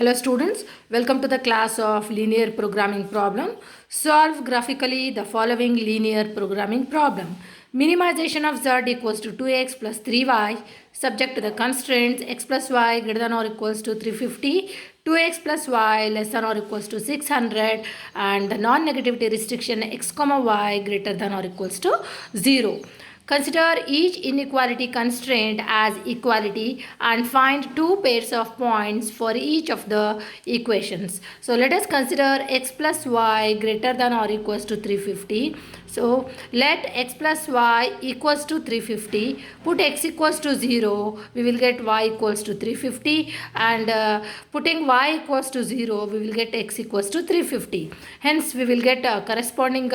Hello students, welcome to the class of linear programming problem. Solve graphically the following linear programming problem. Minimization of z equals to 2x plus 3y subject to the constraints x plus y greater than or equals to 350, 2x plus y less than or equals to 600 and the non-negativity restriction x comma y greater than or equals to 0. Consider each inequality constraint as equality and find two pairs of points for each of the equations. So let us consider x plus y greater than or equals to 350. So let x plus y equals to 350. Put x equals to 0. We will get y equals to 350 and putting y equals to 0 we will get x equals to 350. Hence we will get a corresponding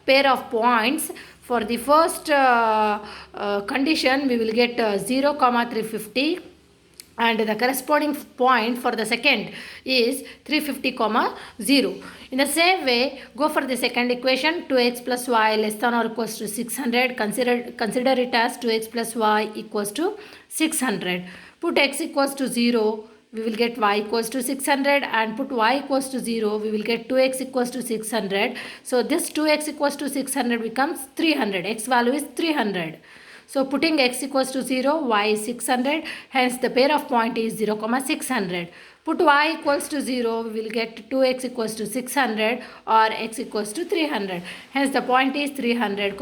pair of points. For the first condition, we will get 0, 350 and the corresponding point for the second is 350, 0. In the same way, go for the second equation 2x plus y less than or equals to 600. Consider it as 2x plus y equals to 600. Put x equals to 0. We will get y equals to 600 and put y equals to 0. We will get 2x equals to 600. So this 2x equals to 600 becomes 300. X value is 300. So putting x equals to 0, y is 600. Hence the pair of point is 0, 600. Put y equals to 0, we will get 2x equals to 600 or x equals to 300. Hence the point is 300,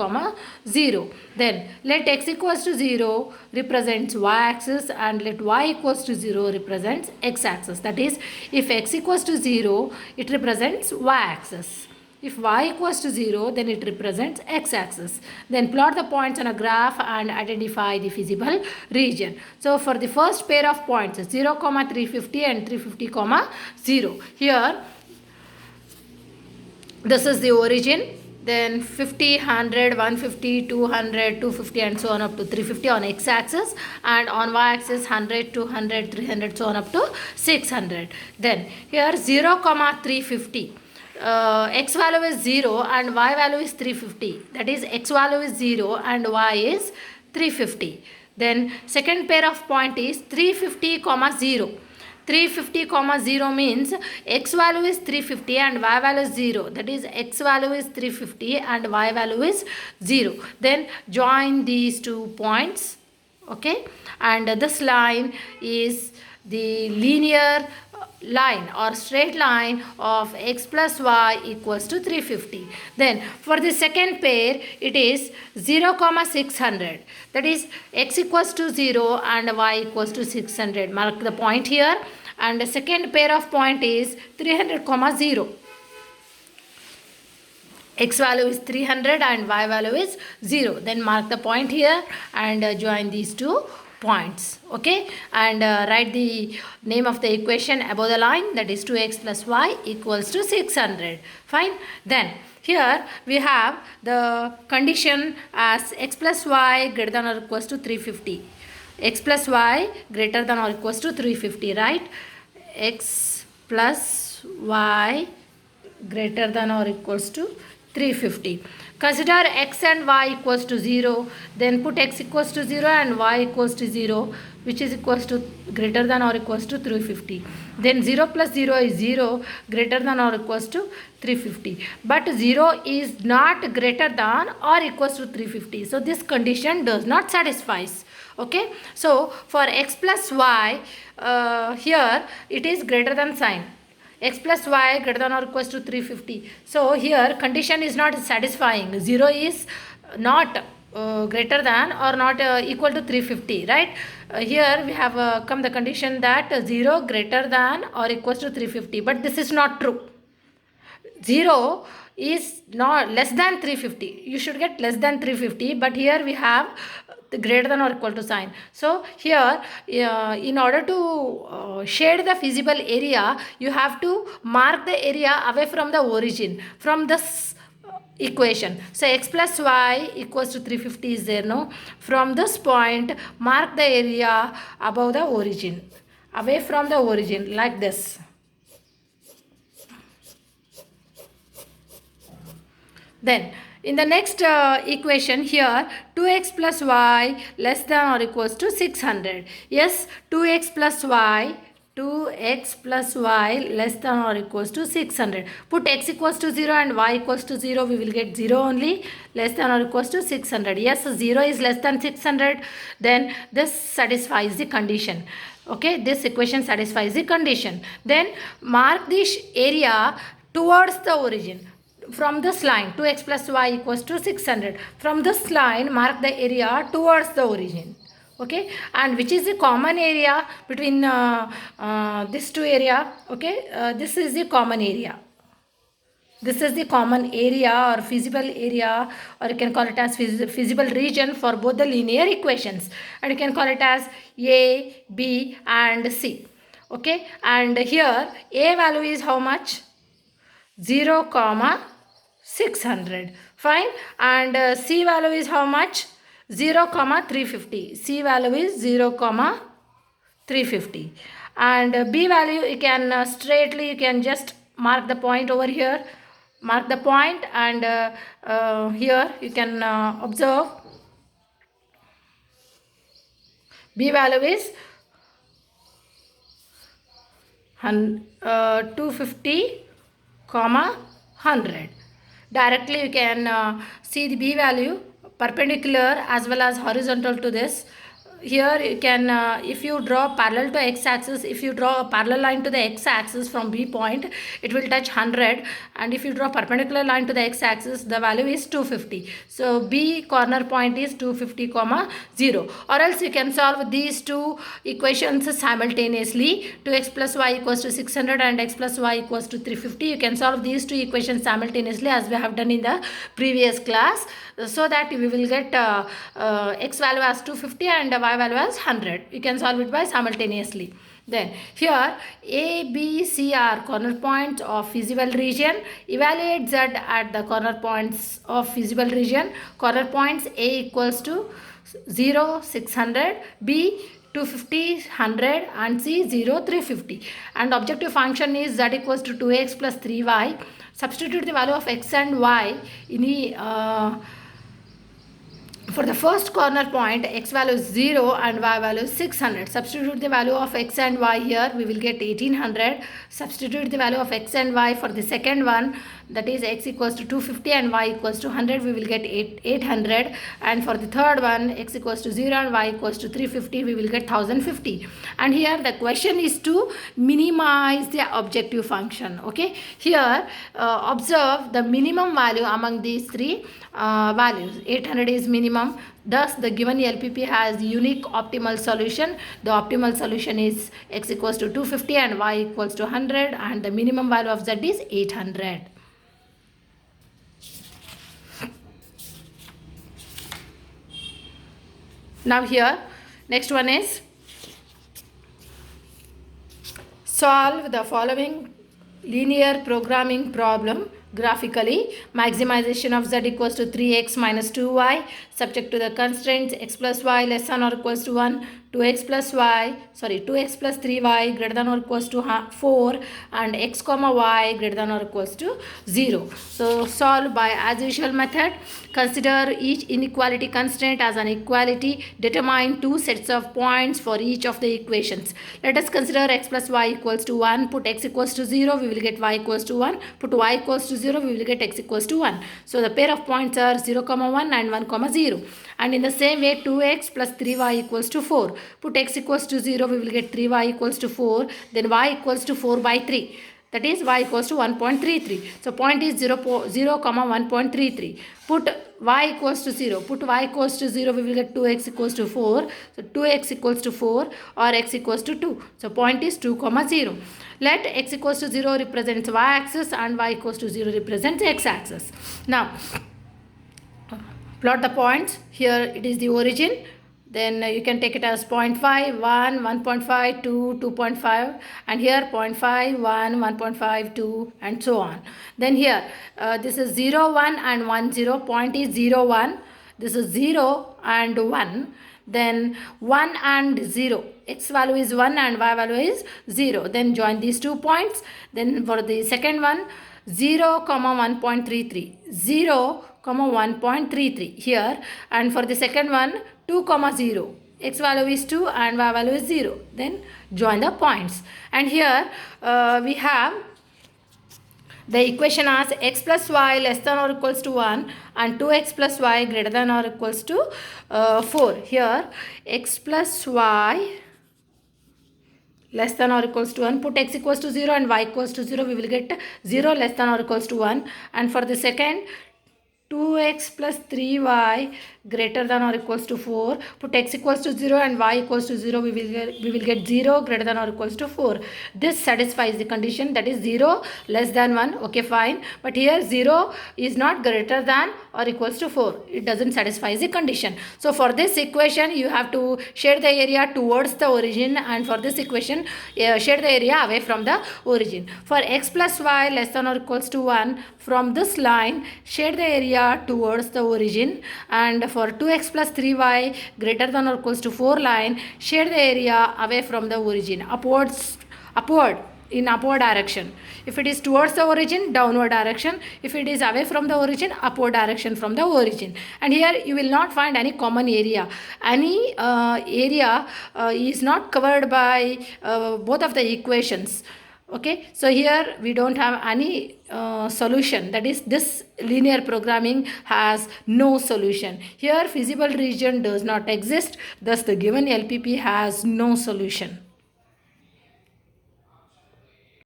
0. Then let x equals to 0 represents y-axis and let y equals to 0 represents x-axis. That is, if x equals to 0, it represents y-axis. If y equals to 0, then it represents x-axis. Then plot the points on a graph and identify the feasible region. So for the first pair of points, 0, 350 and 350, 0. Here, this is the origin. Then 50, 100, 150, 200, 250 and so on up to 350 on x-axis, and on y-axis 100, 200, 300 so on up to 600. Then here 0, 350. X value is 0 and y value is 350. That is, x value is 0 and y is 350. Then second pair of point is 350, 0. 350, 0 means x value is 350 and y value is 0. That is, x value is 350 and y value is 0. Then join these two points. Okay, and this line is the linear line or straight line of x plus y equals to 350. Then for the second pair, it is 0, 600. That is, x equals to 0 and y equals to 600. Mark the point here. And the second pair of point is 300, 0. X value is 300 and y value is 0. Then mark the point here and join these two points. Okay, and write the name of the equation above the line, that is 2x plus y equals to 600. Fine. Then here we have the condition as x plus y greater than or equals to 350. X plus y greater than or equals to 350, right? X plus y greater than or equals to 350. Consider x and y equals to 0. Then put x equals to 0 and y equals to 0, which is equals to greater than or equals to 350. Then 0 plus 0 is 0, greater than or equals to 350. But 0 is not greater than or equals to 350. So this condition does not satisfy. Okay. So for x plus y, here it is greater than sign. X plus y greater than or equals to 350. So here condition is not satisfying. 0 is not greater than or not equal to 350, right? Here we have come the condition that 0 greater than or equals to 350, but this is not true. 0 is not less than 350. You should get less than 350, but here we have the greater than or equal to sign. So here in order to shade the feasible area, you have to mark the area away from the origin, from this equation. So x plus y equals to 350 is there, no? From this point, mark the area above the origin, away from the origin, like this. Then in the next equation here, 2x plus y less than or equals to 600. Yes, 2x plus y 2x plus y less than or equals to 600. Put x equals to 0 and y equals to 0. We will get 0 only. Less than or equals to 600. Yes, 0 is less than 600. Then this satisfies the condition. Okay, this equation satisfies the condition. Then mark this area towards the origin. From this line, 2x plus y equals to 600. From this line, mark the area towards the origin. Okay, and which is the common area between these two area? Okay, this is the common area. This is the common area or feasible area, or you can call it as feasible region for both the linear equations, and you can call it as A, B and C. Okay, and here A value is how much? 0 comma 600. Fine. And C value is how much? 0 comma 350. C value is 0 comma 350. And B value, you can straightly, you can just mark the point over here. Mark the point, and here you can observe B value is 250 comma 100. Directly you can see the B value perpendicular as well as horizontal to this. Here you can, if you draw parallel to x-axis, if you draw a parallel line to the x-axis from B point, it will touch 100, and if you draw perpendicular line to the x-axis, the value is 250. So B corner point is 250 comma 0. Or else you can solve these two equations simultaneously. 2x plus y equals to 600 and x plus y equals to 350. You can solve these two equations simultaneously as we have done in the previous class, so that we will get x value as 250 and y value as 100. You can solve it by simultaneously. Then here A, B, C are corner points of feasible region. Evaluate Z at the corner points of feasible region. Corner points A equals to 0, 600, B 250, 100 and C 0, 350. And objective function is Z equals to 2x plus 3y. Substitute the value of x and y in the for the first corner point, x value is 0 and y value is 600. Substitute the value of x and y here, we will get 1800. Substitute the value of x and y for the second one, that is x equals to 250 and y equals to 100, we will get 800. And for the third one, x equals to 0 and y equals to 350, we will get 1050. And here the question is to minimize the objective function. Okay, here observe the minimum value among these three values. 800 is minimum. Thus the given LPP has unique optimal solution. The optimal solution is x equals to 250 and y equals to 100, and the minimum value of z is 800. Now here next one is solve the following linear programming problem graphically. Maximization of z equals to 3x minus 2y, subject to the constraints x plus y less than or equals to 1, 2x plus 3y greater than or equals to 4, and x comma y greater than or equals to 0. So solve by as usual method. Consider each inequality constraint as an equality. Determine two sets of points for each of the equations. Let us consider x plus y equals to 1. Put x equals to 0, we will get y equals to 1. Put y equals to 0, we will get x equals to 1. So the pair of points are 0 comma 1 and 1 comma 0. And in the same way, 2x plus 3y equals to 4. Put x equals to 0, we will get 3y equals to 4. Then y equals to 4 by 3. That is y equals to 1.33. So point is 0, 1.33. Put y equals to 0. Put y equals to 0, we will get 2x equals to 4. So 2x equals to 4 or x equals to 2. So point is 2, 0. Let x equals to 0 represents y-axis and y equals to 0 represents x-axis. Now, plot the points. Here it is the origin. Then you can take it as 0.5, 1, 1.5, 2, 2.5, and here 0.5, 1, 1.5, 2, and so on. Then here this is 0, 1 and 1, 0. Point is 0, 1. This is 0 and 1. Then 1 and 0. X value is 1 and y value is 0. Then join these 2 points. Then for the second one, 0, 1.33. 0, 1.33 here. And for the second one, 2, 0. x value is 2 and y value is 0. Then join the points. And here we have the equation as x plus y less than or equals to 1 and 2x plus y greater than or equals to 4. Here x plus y less than or equals to 1, put x equals to 0 and y equals to 0, we will get 0 less than or equals to 1. And for the second, 2x plus 3y greater than or equals to 4, put x equals to 0 and y equals to 0, we will get 0 greater than or equals to 4. This satisfies the condition, that is 0 less than 1. Okay, fine, but here 0 is not greater than or equals to 4. It doesn't satisfy the condition. So for this equation you have to shade the area towards the origin, and for this equation shade the area away from the origin. For x plus y less than or equals to 1, from this line shade the area towards the origin, and for 2x plus 3y greater than or equals to 4 line shade the area away from the origin, upward in upward direction. If it is towards the origin, downward direction. If it is away from the origin, upward direction from the origin. And here you will not find any common area. Any area is not covered by both of the equations. Okay, so here we don't have any solution, that is this linear programming has no solution. Here feasible region does not exist, thus the given LPP has no solution.